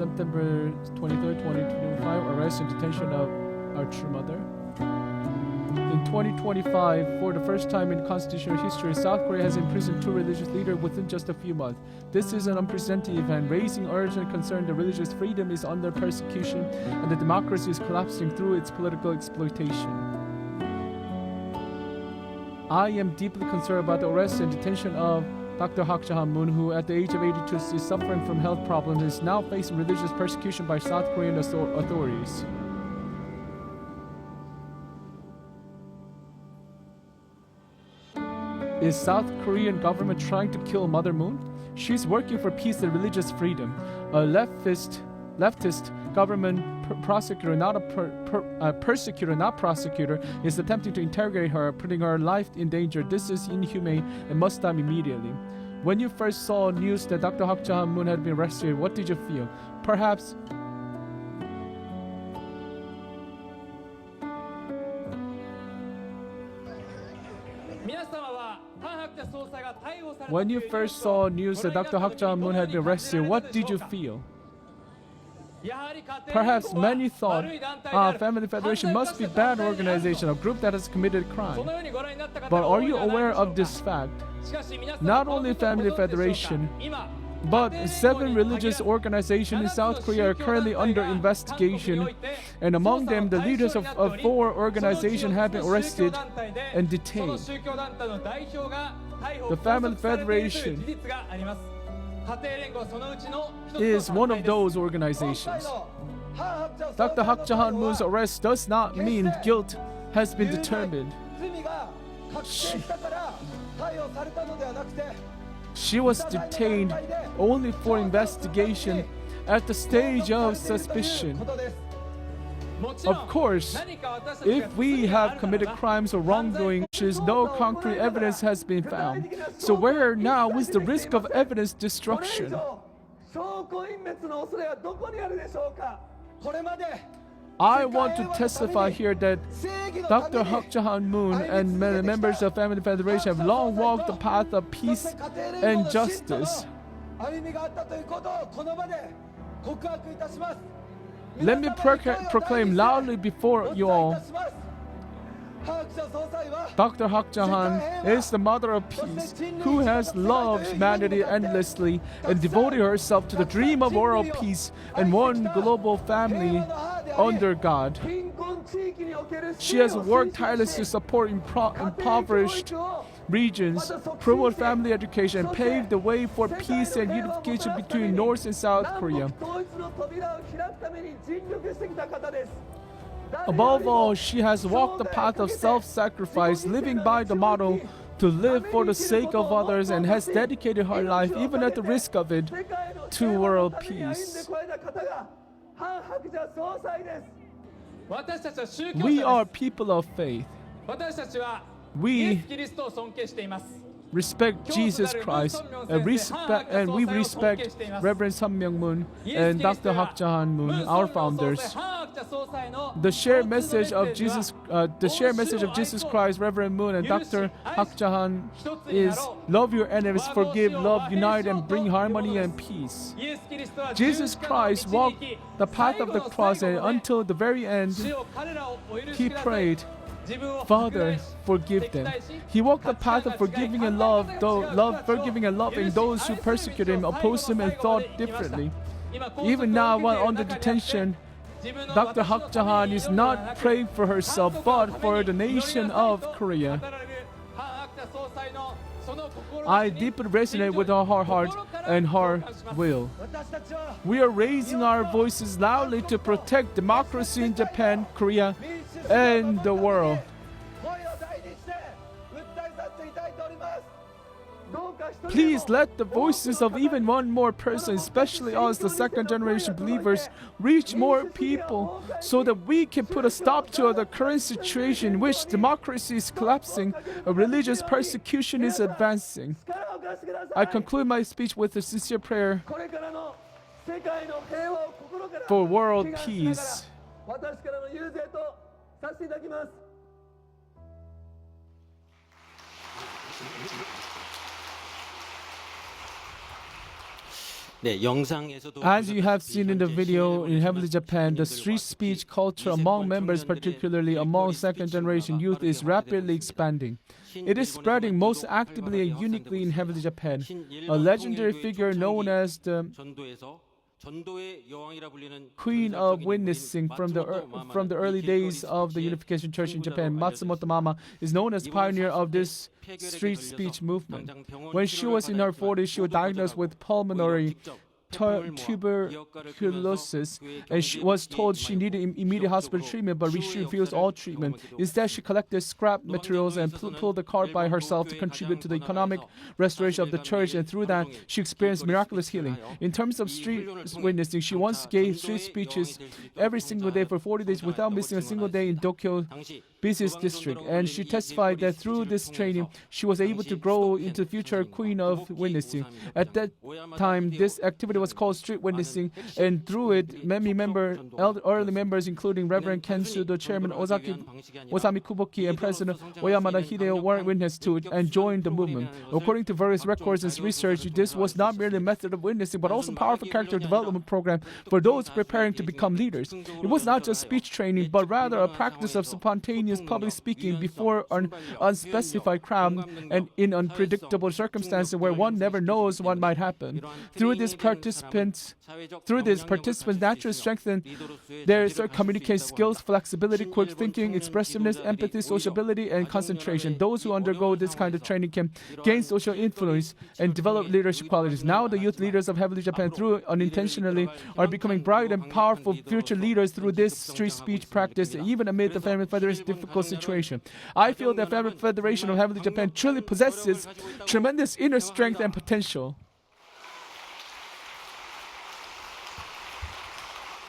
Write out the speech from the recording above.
September 23rd, 2025, arrest and detention of our true mother. In 2025, for the first time in constitutional history, South Korea has imprisoned two religious leaders within just a few months. This is an unprecedented event, raising urgent concern that religious freedom is under persecution and the democracy is collapsing through its political exploitation. I am deeply concerned about the arrest and detention of Dr. Cheonshim Won, who at the age of 82 is suffering from health problems and is now facing religious persecution by South Korean authorities. Is South Korean government trying to kill Mother Moon? She's working for peace and religious freedom. A leftist government prosecutor, not a persecutor, not prosecutor, is attempting to interrogate her, putting her life in danger. This is inhumane and must stop immediately. When you first saw news that Dr. Cheonshim Won had been arrested, what did you feel? Perhaps when you first saw news that Dr. Cheonshim Won had been arrested, what did you feel? Perhaps many thought, Family Federation must be a bad organization, a group that has committed crime. But are you aware of this fact? Not only Family Federation, but 7 religious organizations in South Korea are currently under investigation, and among them, the leaders of 4 organizations have been arrested and detained. The Family Federation is one of those organizations. Dr. Cheonshim Won's arrest does not mean guilt has been determined. She was detained only for investigation at the stage of suspicion. Of course, if we have committed crimes or wrongdoing, no concrete evidence has been found. So where now is the risk of evidence destruction? I want to testify here that Dr. Cheonshim Won and members of Family Federation have long walked the path of peace and justice. Let me proclaim loudly before you all. Dr. Cheonshim is the mother of peace who has loved humanity endlessly and devoted herself to the dream of world peace and one global family under God. She has worked tirelessly to support impoverished regions, promote family education, and pave the way for peace and unification between North and South Korea. Above all, she has walked the path of self-sacrifice, living by the motto to live for the sake of others, and has dedicated her life, even at the risk of it, to world peace. We are people of faith. We respect Jesus Christ, and we respect Reverend Sun Myung-moon and Dr. Cheonshim Won, our founders. The shared message of Jesus Christ, Reverend Moon and Dr. Cheonshim is love your enemies, forgive, love, unite, and bring harmony and peace. Jesus Christ walked the path of the cross, and until the very end, he prayed, Father, forgive them. He walked the path of forgiving and forgiving and loving those who persecuted him, opposed him, and thought differently. Even now, while under detention, Dr. Cheonshim is not praying for herself, but for the nation of Korea. I deeply resonate with her heart and her will. We are raising our voices loudly to protect democracy in Japan, Korea, and the world. Please let the voices of even one more person, especially us, the second generation believers, reach more people so that we can put a stop to the current situation in which democracy is collapsing and religious persecution is advancing. I conclude my speech with a sincere prayer for world peace. As you have seen in the video in Heavenly Japan, the street speech culture among members, particularly among second-generation youth, is rapidly expanding. It is spreading most actively and uniquely in Heavenly Japan. A legendary figure known as the Queen of Witnessing from the early days of the Unification Church in Japan, Matsumoto Mama, is known as pioneer of this street speech movement. When she was in her 40s, she was diagnosed with pulmonary tuberculosis, and she was told she needed immediate hospital treatment, but she refused all treatment. Instead, she collected scrap materials and pulled the cart by herself to contribute to the economic restoration of the church, and through that, she experienced miraculous healing. In terms of street witnessing, she once gave street speeches every single day for 40 days without missing a single day in Tokyo busiest district, and she testified that through this training, she was able to grow into future queen of witnessing. At that time, this activity was called street witnessing, and through it, many early members, including Reverend Ken Sudo, Chairman Osami Kuboki, and President Oyamada Hideo, were witness to it and joined the movement. According to various records and research, this was not merely a method of witnessing, but also a powerful character development program for those preparing to become leaders. It was not just speech training, but rather a practice of spontaneous public speaking before an unspecified crowd and in unpredictable circumstances where one never knows what might happen. Through this, participants naturally strengthen their communication skills, flexibility, quick thinking, expressiveness, empathy, sociability, and concentration. Those who undergo this kind of training can gain social influence and develop leadership qualities. Now, the youth leaders of Heavenly Japan, through unintentionally, are becoming bright and powerful future leaders through this street speech practice, even amid the Family Federation's difficult situation. I feel that Family Federation of Heavenly Japan truly possesses tremendous inner strength and potential.